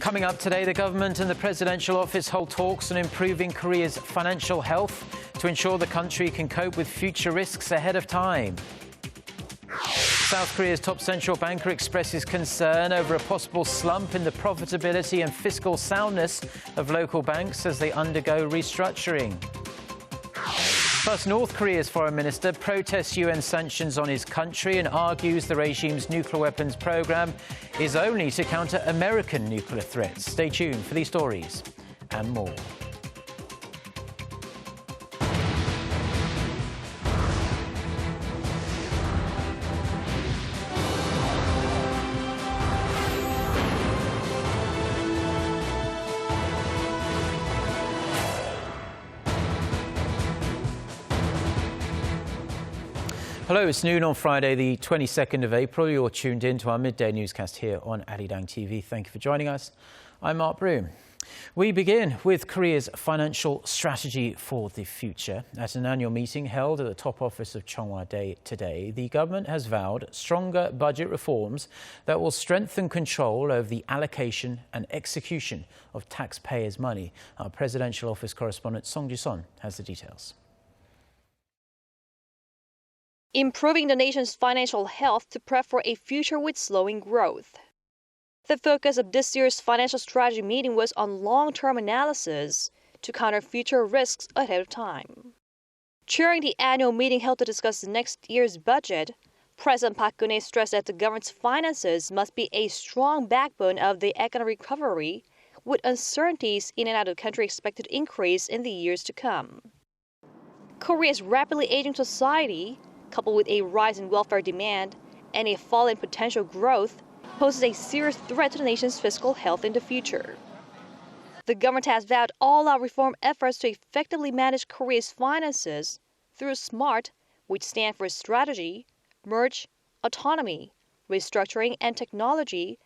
Coming up today, the government and the presidential office hold talks on improving Korea's financial health to ensure the country can cope with future risks ahead of time. South Korea's top central banker expresses concern over a possible slump in the profitability and fiscal soundness of local banks as they undergo restructuring. Plus, North Korea's foreign minister protests UN sanctions on his country and argues the regime's nuclear weapons program is only to counter American nuclear threats. Stay tuned for these stories and more. Hello, it's noon on Friday, the 22nd of April. You're tuned in to our midday newscast here on Arirang TV. Thank you for joining us. I'm Mark Broom. We begin with Korea's financial strategy for the future. At an annual meeting held at the top office of Cheongwa today, the government has vowed stronger budget reforms that will strengthen control over the allocation and execution of taxpayers' money. Our presidential office correspondent Song Ji-sun has the details. Improving the nation's financial health to prep for a future with slowing growth. The focus of this year's financial strategy meeting was on long-term analysis to counter future risks ahead of time. During the annual meeting held to discuss next year's budget, President Park Geun-hye stressed that the government's finances must be a strong backbone of the economic recovery, with uncertainties in and out of the country expected to increase in the years to come. Korea's rapidly aging society, coupled with a rise in welfare demand and a fall in potential growth, poses a serious threat to the nation's fiscal health in the future. The government has vowed all-out reform efforts to effectively manage Korea's finances through SMART, which stands for strategy, merge, autonomy, restructuring, and technology,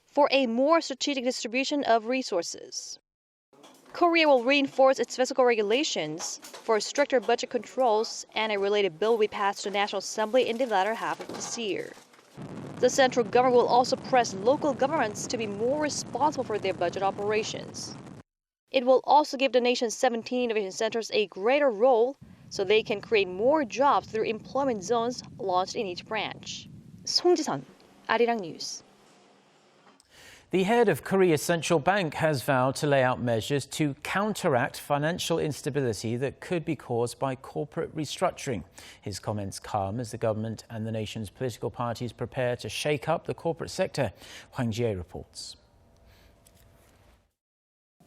for a more strategic distribution of resources. Korea will reinforce its fiscal regulations for stricter budget controls, and a related bill will be passed to the National Assembly in the latter half of this year. The central government will also press local governments to be more responsible for their budget operations. It will also give the nation's 17 innovation centers a greater role so they can create more jobs through employment zones launched in each branch. Song Ji-sun, Arirang News. The head of Korea's central bank has vowed to lay out measures to counteract financial instability that could be caused by corporate restructuring. His comments come as the government and the nation's political parties prepare to shake up the corporate sector. Hwang Jie reports.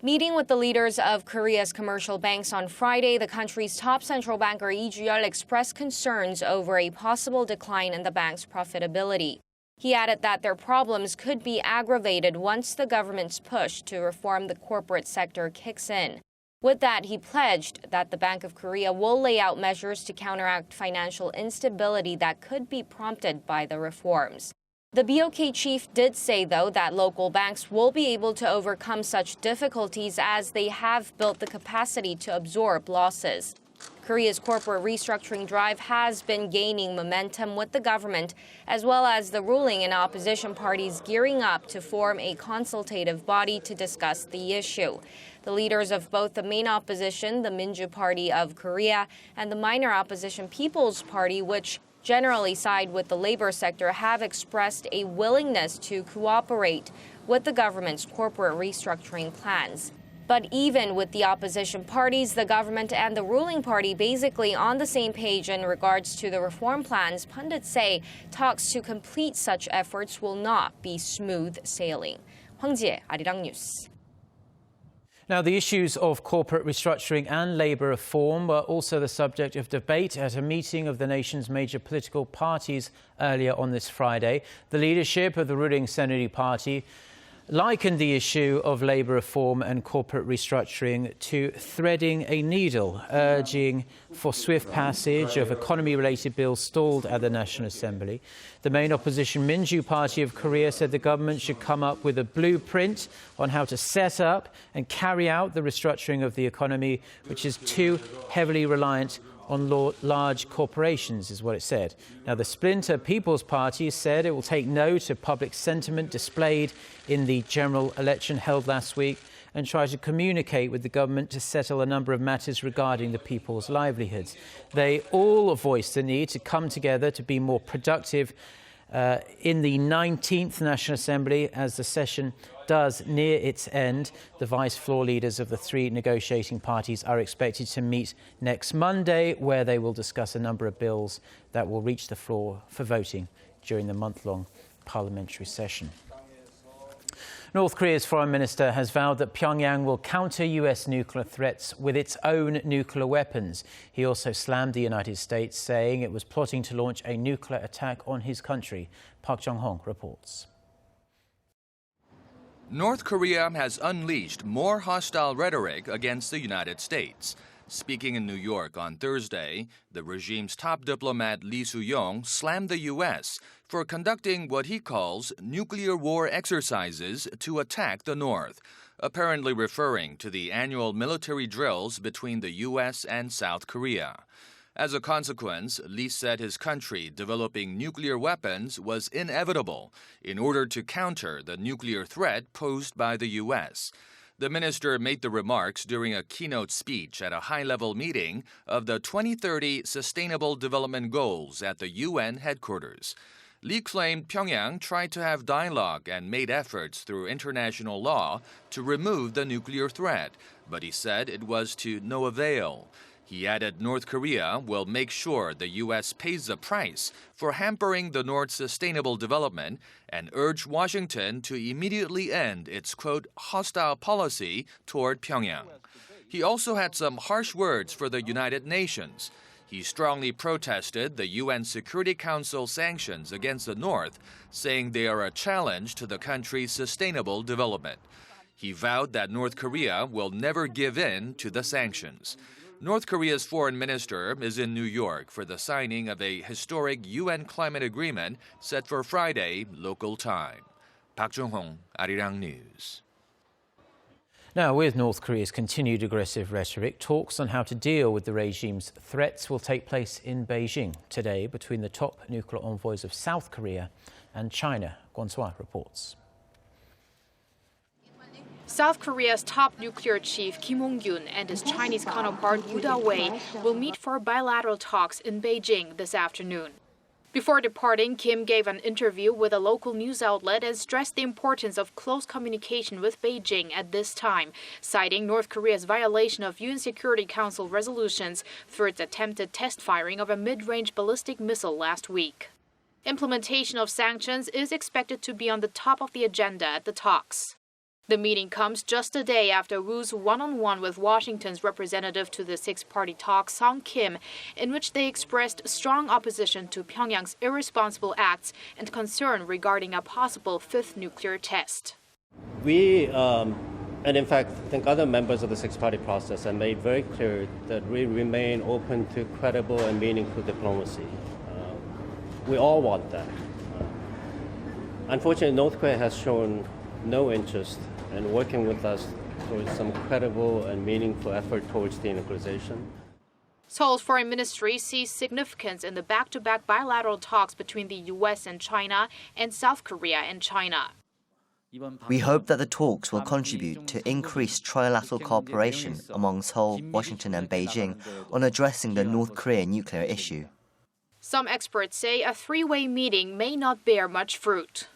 Meeting with the leaders of Korea's commercial banks on Friday, the country's top central banker Lee Ju-yeol expressed concerns over a possible decline in the bank's profitability. He added that their problems could be aggravated once the government's push to reform the corporate sector kicks in. With that, he pledged that the Bank of Korea will lay out measures to counteract financial instability that could be prompted by the reforms. The BOK chief did say, though, that local banks will be able to overcome such difficulties as they have built the capacity to absorb losses. Korea's corporate restructuring drive has been gaining momentum, with the government as well as the ruling and opposition parties gearing up to form a consultative body to discuss the issue. The leaders of both the main opposition, the Minju Party of Korea, and the minor opposition People's Party, which generally side with the labor sector, have expressed a willingness to cooperate with the government's corporate restructuring plans. But even with the opposition parties, the government and the ruling party basically on the same page in regards to the reform plans, pundits say talks to complete such efforts will not be smooth sailing. Hwang Jie, Arirang News. Now, the issues of corporate restructuring and labor reform were also the subject of debate at a meeting of the nation's major political parties earlier on this Friday. The leadership of the ruling Saenuri Party likened the issue of labor reform and corporate restructuring to threading a needle, urging for swift passage of economy-related bills stalled at the National Assembly. The main opposition Minju Party of Korea said the government should come up with a blueprint on how to set up and carry out the restructuring of the economy, which is too heavily reliant on large corporations, is what it said. Now, the splinter People's Party said it will take note of public sentiment displayed in the general election held last week and try to communicate with the government to settle a number of matters regarding the people's livelihoods. They all voiced the need to come together to be more productive in the 19th National Assembly as the session does near its end. The vice floor leaders of the three negotiating parties are expected to meet next Monday, where they will discuss a number of bills that will reach the floor for voting during the month-long parliamentary session. North Korea's foreign minister has vowed that Pyongyang will counter US nuclear threats with its own nuclear weapons. He also slammed the United States, saying it was plotting to launch a nuclear attack on his country. Park Jong-hong reports. North Korea has unleashed more hostile rhetoric against the United States. Speaking in New York on Thursday, the regime's top diplomat Lee Soo-yong slammed the U.S. for conducting what he calls nuclear war exercises to attack the North, apparently referring to the annual military drills between the U.S. and South Korea. As a consequence, Lee said his country developing nuclear weapons was inevitable in order to counter the nuclear threat posed by the U.S. The minister made the remarks during a keynote speech at a high-level meeting of the 2030 Sustainable Development Goals at the UN headquarters. Lee claimed Pyongyang tried to have dialogue and made efforts through international law to remove the nuclear threat, but he said it was to no avail. He added North Korea will make sure the U.S. pays the price for hampering the North's sustainable development and urged Washington to immediately end its, quote, hostile policy toward Pyongyang. He also had some harsh words for the United Nations. He strongly protested the UN Security Council sanctions against the North, saying they are a challenge to the country's sustainable development. He vowed that North Korea will never give in to the sanctions. North Korea's foreign minister is in New York for the signing of a historic UN climate agreement set for Friday, local time. Park Jong-hong, Arirang News. Now, with North Korea's continued aggressive rhetoric, talks on how to deal with the regime's threats will take place in Beijing today between the top nuclear envoys of South Korea and China. Kwon So-ah reports. South Korea's top nuclear chief Kim Hong-gyun and his Chinese counterpart Wu Da-wei will meet for bilateral talks in Beijing this afternoon. Before departing, Kim gave an interview with a local news outlet and stressed the importance of close communication with Beijing at this time, citing North Korea's violation of UN Security Council resolutions through its attempted test firing of a mid-range ballistic missile last week. Implementation of sanctions is expected to be on the top of the agenda at the talks. The meeting comes just a day after Wu's one-on-one with Washington's representative to the six-party talks, Song Kim, in which they expressed strong opposition to Pyongyang's irresponsible acts and concern regarding a possible fifth nuclear test. We, and in fact, I think other members of the six-party process have made very clear that we remain open to credible and meaningful diplomacy. We all want that. Unfortunately, North Korea has shown no interest in working with us towards some credible and meaningful effort towards denuclearization. Seoul's foreign ministry sees significance in the back-to-back bilateral talks between the U.S. and China and South Korea and China. We hope that the talks will contribute to increased trilateral cooperation among Seoul, Washington and Beijing on addressing the North Korean nuclear issue. Some experts say a three-way meeting may not bear much fruit.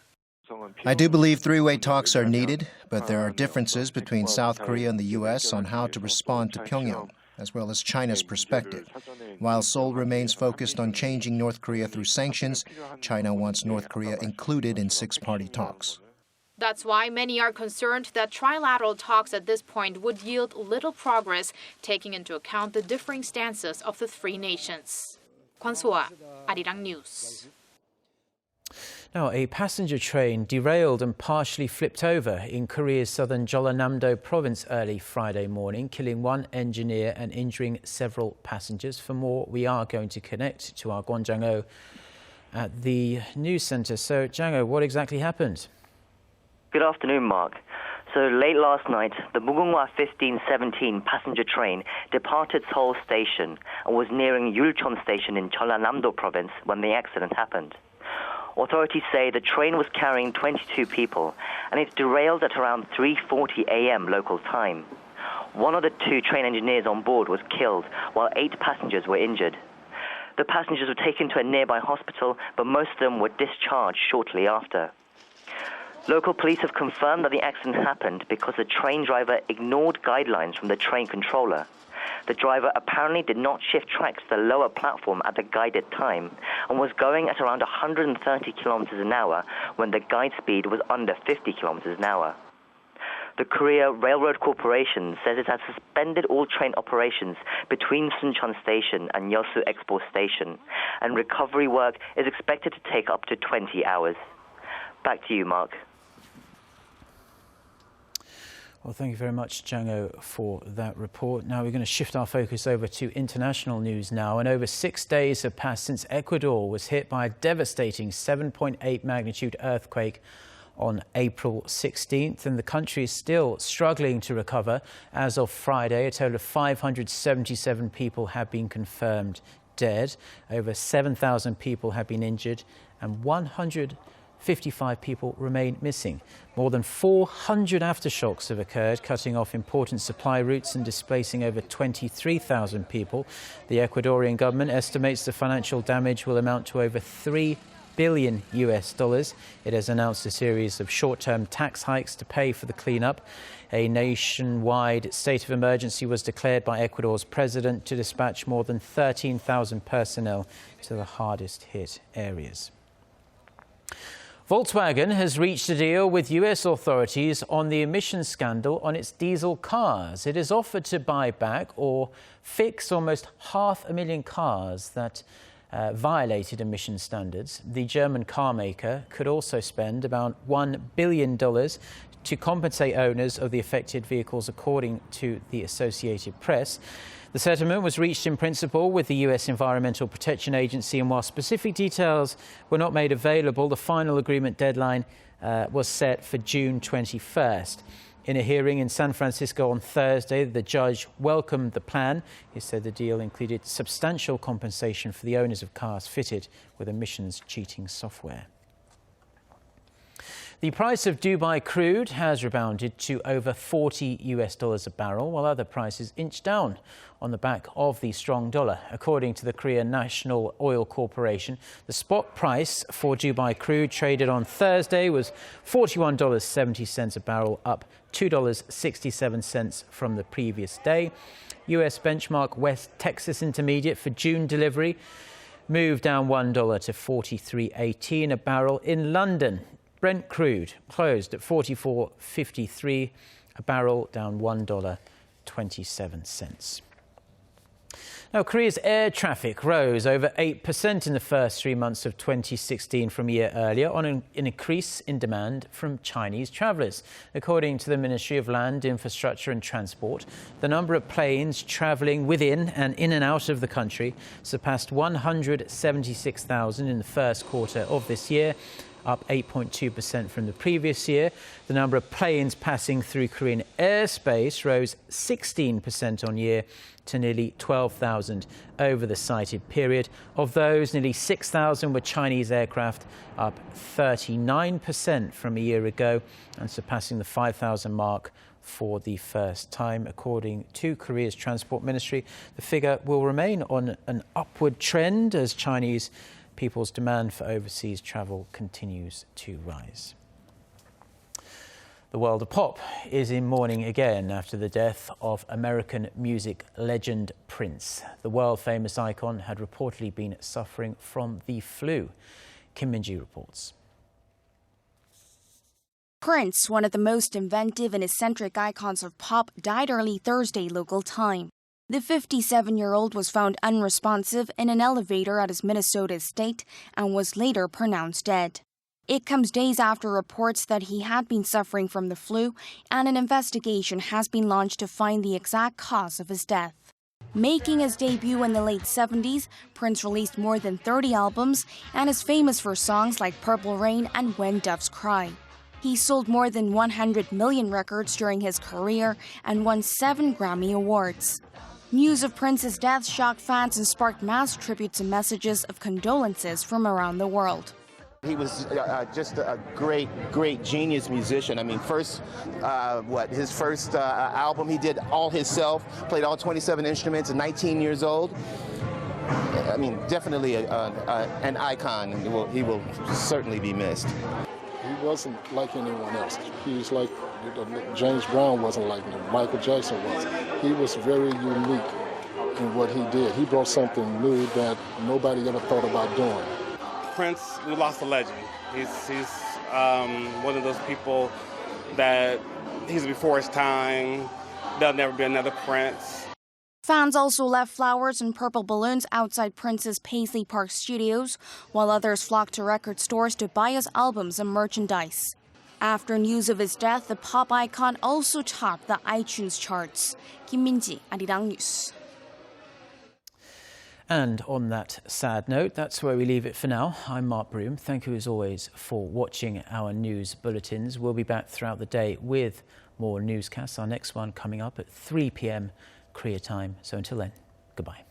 I do believe three-way talks are needed, but there are differences between South Korea and the U.S. on how to respond to Pyongyang, as well as China's perspective. While Seoul remains focused on changing North Korea through sanctions, China wants North Korea included in six-party talks. That's why many are concerned that trilateral talks at this point would yield little progress, taking into account the differing stances of the three nations. Kwon So-ah, Arirang News. Now, a passenger train derailed and partially flipped over in Korea's southern Jeollanam-do province early Friday morning, killing one engineer and injuring several passengers. For more, we are going to connect to our Kwon Jang-ho at the news centre. So, Jang-ho, what exactly happened? Good afternoon, Mark. So late last night, the Mugunghwa 1517 passenger train departed Seoul Station and was nearing Yulchon Station in Jeollanam-do province when the accident happened. Authorities say the train was carrying 22 people and it derailed at around 3:40 a.m. local time. One of the two train engineers on board was killed, while 8 passengers were injured. The passengers were taken to a nearby hospital, but most of them were discharged shortly after. Local police have confirmed that the accident happened because the train driver ignored guidelines from the train controller. The driver apparently did not shift tracks to the lower platform at the guided time and was going at around 130 kilometers an hour when the guide speed was under 50 kilometers an hour. The Korea Railroad Corporation says it has suspended all train operations between Suncheon Station and Yeosu Expo Station, and recovery work is expected to take up to 20 hours. Back to you, Mark. Well, thank you very much, Chang-O, for that report. Now we're going to shift our focus over to international news now. And over 6 days have passed since Ecuador was hit by a devastating 7.8 magnitude earthquake on April 16th. And the country is still struggling to recover. As of Friday, a total of 577 people have been confirmed dead. Over 7,000 people have been injured and 155 people remain missing. More than 400 aftershocks have occurred, cutting off important supply routes and displacing over 23,000 people. The Ecuadorian government estimates the financial damage will amount to over $3 billion. It has announced a series of short-term tax hikes to pay for the cleanup. A nationwide state of emergency was declared by Ecuador's president to dispatch more than 13,000 personnel to the hardest hit areas. Volkswagen has reached a deal with US authorities on the emissions scandal on its diesel cars. It has offered to buy back or fix almost 500,000 cars that violated emission standards. The German car maker could also spend about $1 billion to compensate owners of the affected vehicles, according to the Associated Press. The settlement was reached in principle with the US Environmental Protection Agency, and while specific details were not made available, the final agreement deadline was set for June 21st. In a hearing in San Francisco on Thursday, the judge welcomed the plan. He said the deal included substantial compensation for the owners of cars fitted with emissions cheating software. The price of Dubai crude has rebounded to over $40 a barrel, while other prices inched down on the back of the strong dollar. According to the Korea National Oil Corporation, the spot price for Dubai crude traded on Thursday was $41.70 a barrel, up $2.67 from the previous day. US benchmark West Texas Intermediate for June delivery moved down $1 to $43.18 a barrel. In London, Brent crude closed at $44.53 a barrel, down $1.27. Now, Korea's air traffic rose over 8% in the first 3 months of 2016 from a year earlier on an increase in demand from Chinese travellers. According to the Ministry of Land, Infrastructure and Transport, the number of planes travelling within and in and out of the country surpassed 176,000 in the first quarter of this year, up 8.2% from the previous year. The number of planes passing through Korean airspace rose 16% on year to nearly 12,000 over the cited period. Of those, nearly 6,000 were Chinese aircraft, up 39% from a year ago and surpassing the 5,000 mark for the first time. According to Korea's Transport Ministry, the figure will remain on an upward trend as Chinese people's demand for overseas travel continues to rise. The world of pop is in mourning again after the death of American music legend Prince. The world-famous icon had reportedly been suffering from the flu. Kim Min-ji reports. Prince, one of the most inventive and eccentric icons of pop, died early Thursday local time. The 57-year-old was found unresponsive in an elevator at his Minnesota estate and was later pronounced dead. It comes days after reports that he had been suffering from the flu, and an investigation has been launched to find the exact cause of his death. Making his debut in the late 70s, Prince released more than 30 albums and is famous for songs like Purple Rain and When Doves Cry. He sold more than 100 million records during his career and won 7 Grammy Awards. News of Prince's death shocked fans and sparked mass tributes and messages of condolences from around the world. He was just a great genius musician. I mean, his first album he did all himself, played all 27 instruments at 19 years old. I mean, definitely an icon, and he will certainly be missed. He wasn't like anyone else. He was like James Brown wasn't like him. Michael Jackson was. He was very unique in what he did. He brought something new that nobody ever thought about doing. Prince, we lost a legend. He's one of those people that he's before his time. There'll never be another Prince. Fans also left flowers and purple balloons outside Prince's Paisley Park studios, while others flocked to record stores to buy his albums and merchandise. After news of his death, the pop icon also topped the iTunes charts. Kim Min-ji, Arirang News. And on that sad note, that's where we leave it for now. I'm Mark Broom. Thank you as always for watching our news bulletins. We'll be back throughout the day with more newscasts. Our next one coming up at 3 p.m. Korea time. So until then, goodbye.